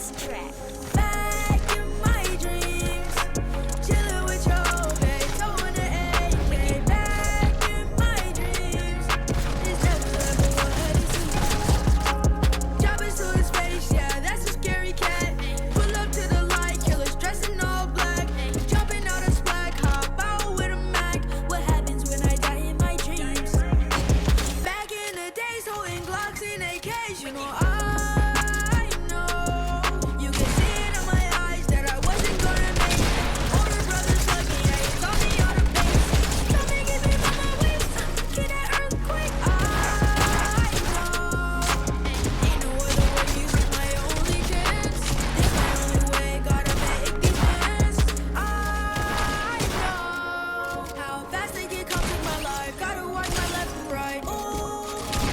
this track. Back in my dreams, chilling with your babe, throwing the AK. Back in my dreams, it's never ever what it seems. Dropping to his face, yeah, that's a scary cat. Pull up to the light, killers dressed in all black. Jumping out of splat, hop out with a Mac. What happens when I die in my dreams? Back in the days, holding Glocks and AKs, you know I know. You can see it in my eyes that I wasn't gonna make it. Older brothers lucky, yeah, you taught me all the basics. Tell me, give me my waist, get that earthquake. I know. Ain't no other way, music's my only chance. It's my only way, gotta make these plans. I know how fast they get come to my life. Gotta watch my left and right. Ooh,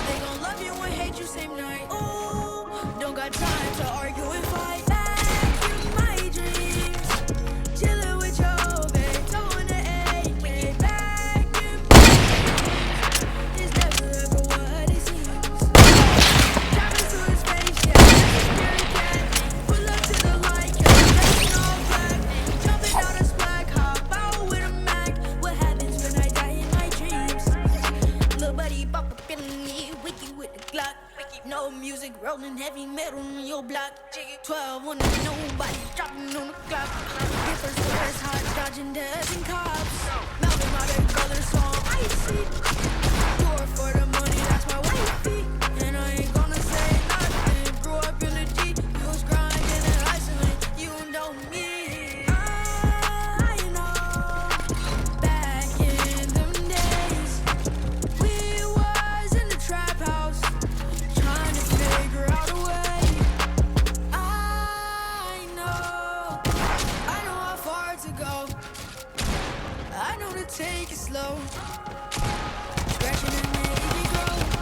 they gon' love you and hate you same night. Ooh, don't got time to argue and fight. Back in my dreams, chilling with your babe, throwing the AK. Back in my dreams, it's never ever what it seems. Dropping to his face, yeah, that's a scary cat. Pull up to the light, killer dressed in all black. Jumping out of splat, hop out with a Mac. What happens when I die in my dreams? Little buddy pop up in me, wiki with the Glock. No music, rolling heavy metal on your block. 12 when nobody's dropping on the clock. Different stores, hot dodging death and cops. Malcolm out their colors, so I'm icy. Do it for the money, that's my wifey. And I ain't gonna say nothing. Grew up in the G, you was grinding and hustling. You know me. I know. Back in them days, we was in the trap house, trying to figure out a way. I know how far to go. I know to take it slow. Scratching and make it grow.